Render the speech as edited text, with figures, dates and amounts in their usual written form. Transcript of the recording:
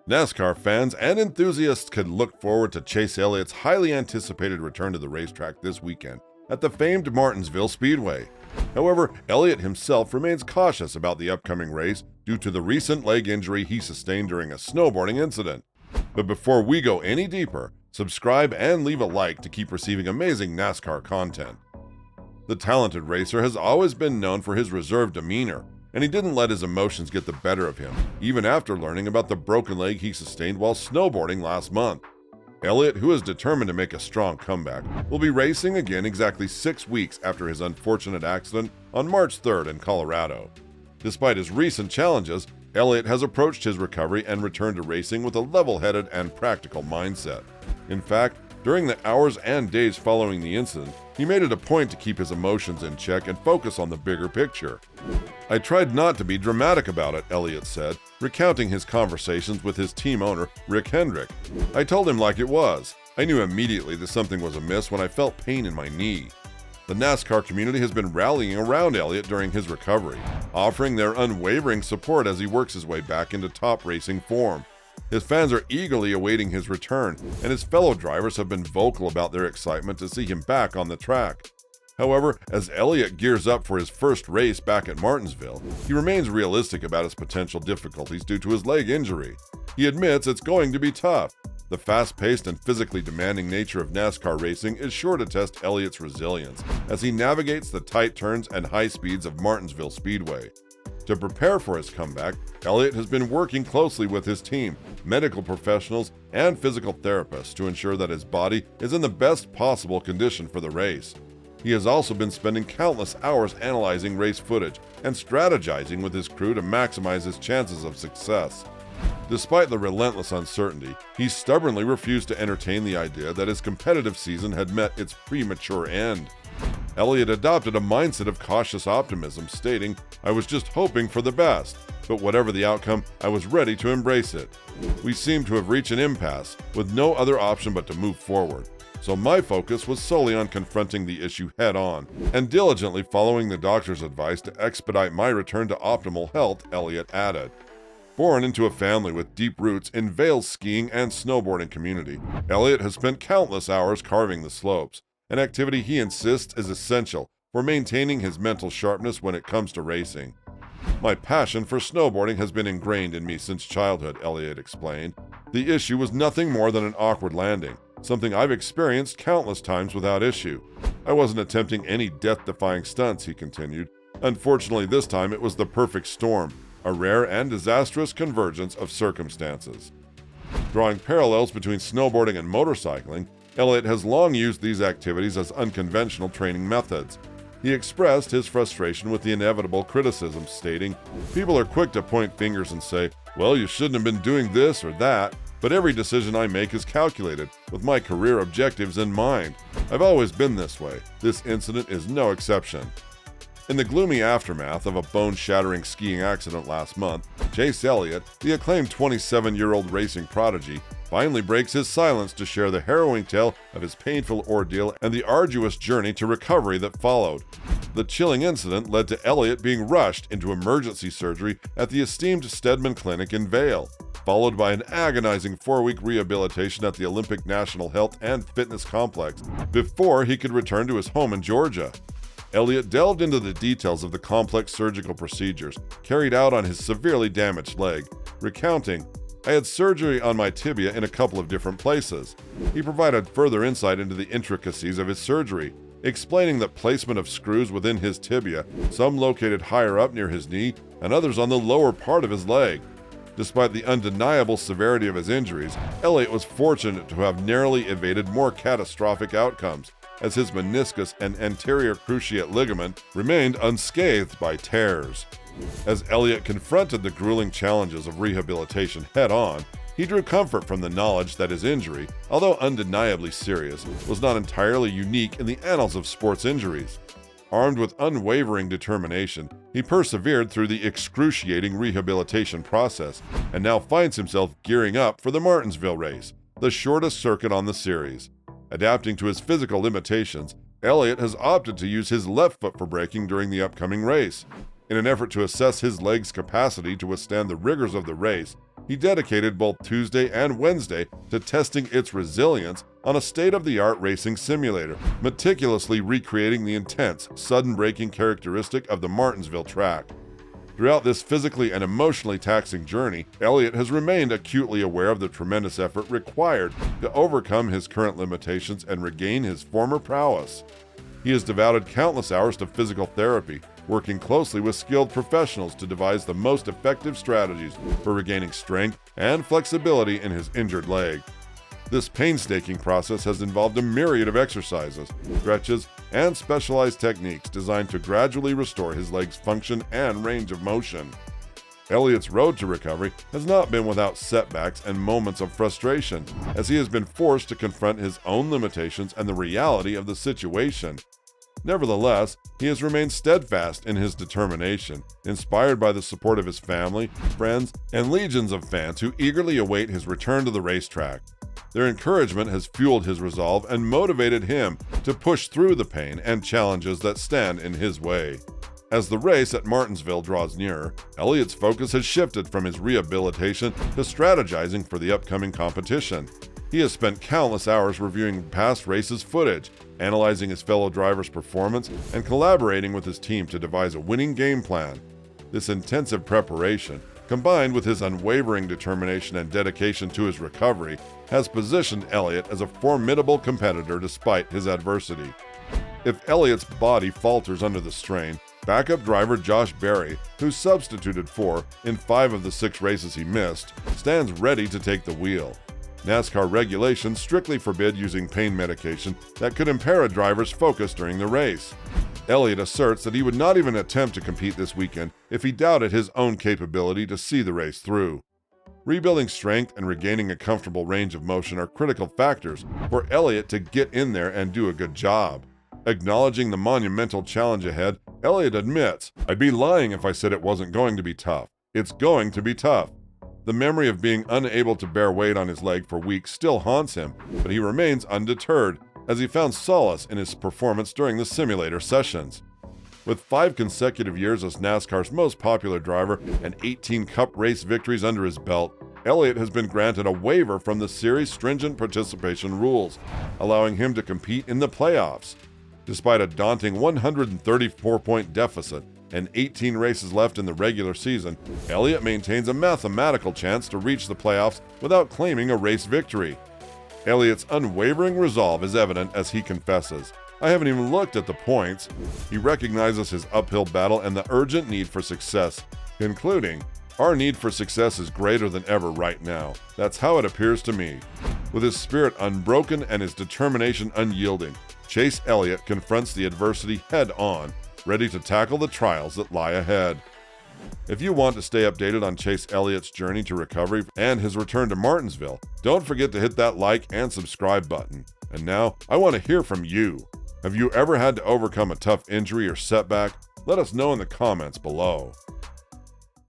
NASCAR fans and enthusiasts could look forward to Chase Elliott's highly anticipated return to the racetrack this weekend at the famed Martinsville Speedway. However, Elliott himself remains cautious about the upcoming race due to the recent leg injury he sustained during a snowboarding incident. But before we go any deeper, subscribe and leave a like to keep receiving amazing NASCAR content. The talented racer has always been known for his reserved demeanor, and he didn't let his emotions get the better of him, even after learning about the broken leg he sustained while snowboarding last month. Elliott, who is determined to make a strong comeback, will be racing again exactly 6 weeks after his unfortunate accident on March 3rd in Colorado. Despite his recent challenges, Elliott has approached his recovery and return to racing with a level-headed and practical mindset. In fact, during the hours and days following the incident, he made it a point to keep his emotions in check and focus on the bigger picture. "I tried not to be dramatic about it," Elliott said, recounting his conversations with his team owner, Rick Hendrick. "I told him like it was. I knew immediately that something was amiss when I felt pain in my knee." The NASCAR community has been rallying around Elliott during his recovery, offering their unwavering support as he works his way back into top racing form. His fans are eagerly awaiting his return, and his fellow drivers have been vocal about their excitement to see him back on the track. However, as Elliott gears up for his first race back at Martinsville, he remains realistic about his potential difficulties due to his leg injury. He admits it's going to be tough. The fast-paced and physically demanding nature of NASCAR racing is sure to test Elliott's resilience as he navigates the tight turns and high speeds of Martinsville Speedway. To prepare for his comeback, Elliott has been working closely with his team, medical professionals, and physical therapists to ensure that his body is in the best possible condition for the race. He has also been spending countless hours analyzing race footage and strategizing with his crew to maximize his chances of success. Despite the relentless uncertainty, he stubbornly refused to entertain the idea that his competitive season had met its premature end. Elliott adopted a mindset of cautious optimism, stating, "I was just hoping for the best, but whatever the outcome, I was ready to embrace it. We seem to have reached an impasse, with no other option but to move forward. So my focus was solely on confronting the issue head-on, and diligently following the doctor's advice to expedite my return to optimal health," Elliott added. Born into a family with deep roots in Vail's skiing and snowboarding community, Elliott has spent countless hours carving the slopes, an activity he insists is essential for maintaining his mental sharpness when it comes to racing. "My passion for snowboarding has been ingrained in me since childhood," Elliott explained. "The issue was nothing more than an awkward landing, something I've experienced countless times without issue. I wasn't attempting any death-defying stunts," he continued. "Unfortunately, this time it was the perfect storm, a rare and disastrous convergence of circumstances." Drawing parallels between snowboarding and motorcycling, Elliott has long used these activities as unconventional training methods. He expressed his frustration with the inevitable criticism, stating, "People are quick to point fingers and say, 'Well, you shouldn't have been doing this or that,' but every decision I make is calculated, with my career objectives in mind. I've always been this way. This incident is no exception." In the gloomy aftermath of a bone-shattering skiing accident last month, Chase Elliott, the acclaimed 27-year-old racing prodigy, finally breaks his silence to share the harrowing tale of his painful ordeal and the arduous journey to recovery that followed. The chilling incident led to Elliott being rushed into emergency surgery at the esteemed Steadman Clinic in Vail, followed by an agonizing 4-week rehabilitation at the Olympic National Health and Fitness Complex before he could return to his home in Georgia. Elliott delved into the details of the complex surgical procedures carried out on his severely damaged leg, recounting, "I had surgery on my tibia in a couple of different places." He provided further insight into the intricacies of his surgery, explaining that placement of screws within his tibia, some located higher up near his knee and others on the lower part of his leg. Despite the undeniable severity of his injuries, Elliott was fortunate to have narrowly evaded more catastrophic outcomes, as his meniscus and anterior cruciate ligament remained unscathed by tears. As Elliott confronted the grueling challenges of rehabilitation head-on, he drew comfort from the knowledge that his injury, although undeniably serious, was not entirely unique in the annals of sports injuries. Armed with unwavering determination, he persevered through the excruciating rehabilitation process and now finds himself gearing up for the Martinsville race, the shortest circuit on the series. Adapting to his physical limitations, Elliott has opted to use his left foot for braking during the upcoming race. In an effort to assess his leg's capacity to withstand the rigors of the race, he dedicated both Tuesday and Wednesday to testing its resilience on a state-of-the-art racing simulator, meticulously recreating the intense, sudden braking characteristic of the Martinsville track. Throughout this physically and emotionally taxing journey, Elliott has remained acutely aware of the tremendous effort required to overcome his current limitations and regain his former prowess. He has devoted countless hours to physical therapy, working closely with skilled professionals to devise the most effective strategies for regaining strength and flexibility in his injured leg. This painstaking process has involved a myriad of exercises, stretches, and specialized techniques designed to gradually restore his leg's function and range of motion. Elliott's road to recovery has not been without setbacks and moments of frustration, as he has been forced to confront his own limitations and the reality of the situation. Nevertheless, he has remained steadfast in his determination, inspired by the support of his family, friends, and legions of fans who eagerly await his return to the racetrack. Their encouragement has fueled his resolve and motivated him to push through the pain and challenges that stand in his way. As the race at Martinsville draws nearer, Elliott's focus has shifted from his rehabilitation to strategizing for the upcoming competition. He has spent countless hours reviewing past races' footage, analyzing his fellow drivers' performance, and collaborating with his team to devise a winning game plan. This intensive preparation, combined with his unwavering determination and dedication to his recovery, has positioned Elliott as a formidable competitor despite his adversity. If Elliott's body falters under the strain, backup driver Josh Berry, who substituted for in 5 of the 6 races he missed, stands ready to take the wheel. NASCAR regulations strictly forbid using pain medication that could impair a driver's focus during the race. Elliott asserts that he would not even attempt to compete this weekend if he doubted his own capability to see the race through. Rebuilding strength and regaining a comfortable range of motion are critical factors for Elliott to get in there and do a good job. Acknowledging the monumental challenge ahead, Elliott admits, "I'd be lying if I said it wasn't going to be tough. It's going to be tough." The memory of being unable to bear weight on his leg for weeks still haunts him, but he remains undeterred, as he found solace in his performance during the simulator sessions. With 5 consecutive years as NASCAR's most popular driver and 18 Cup race victories under his belt, Elliott has been granted a waiver from the series' stringent participation rules, allowing him to compete in the playoffs. Despite a daunting 134-point deficit and 18 races left in the regular season, Elliott maintains a mathematical chance to reach the playoffs without claiming a race victory. Elliott's unwavering resolve is evident as he confesses, "I haven't even looked at the points." He recognizes his uphill battle and the urgent need for success, concluding, "Our need for success is greater than ever right now. That's how it appears to me." With his spirit unbroken and his determination unyielding, Chase Elliott confronts the adversity head-on, ready to tackle the trials that lie ahead. If you want to stay updated on Chase Elliott's journey to recovery and his return to Martinsville, don't forget to hit that like and subscribe button. And now, I want to hear from you. Have you ever had to overcome a tough injury or setback? Let us know in the comments below.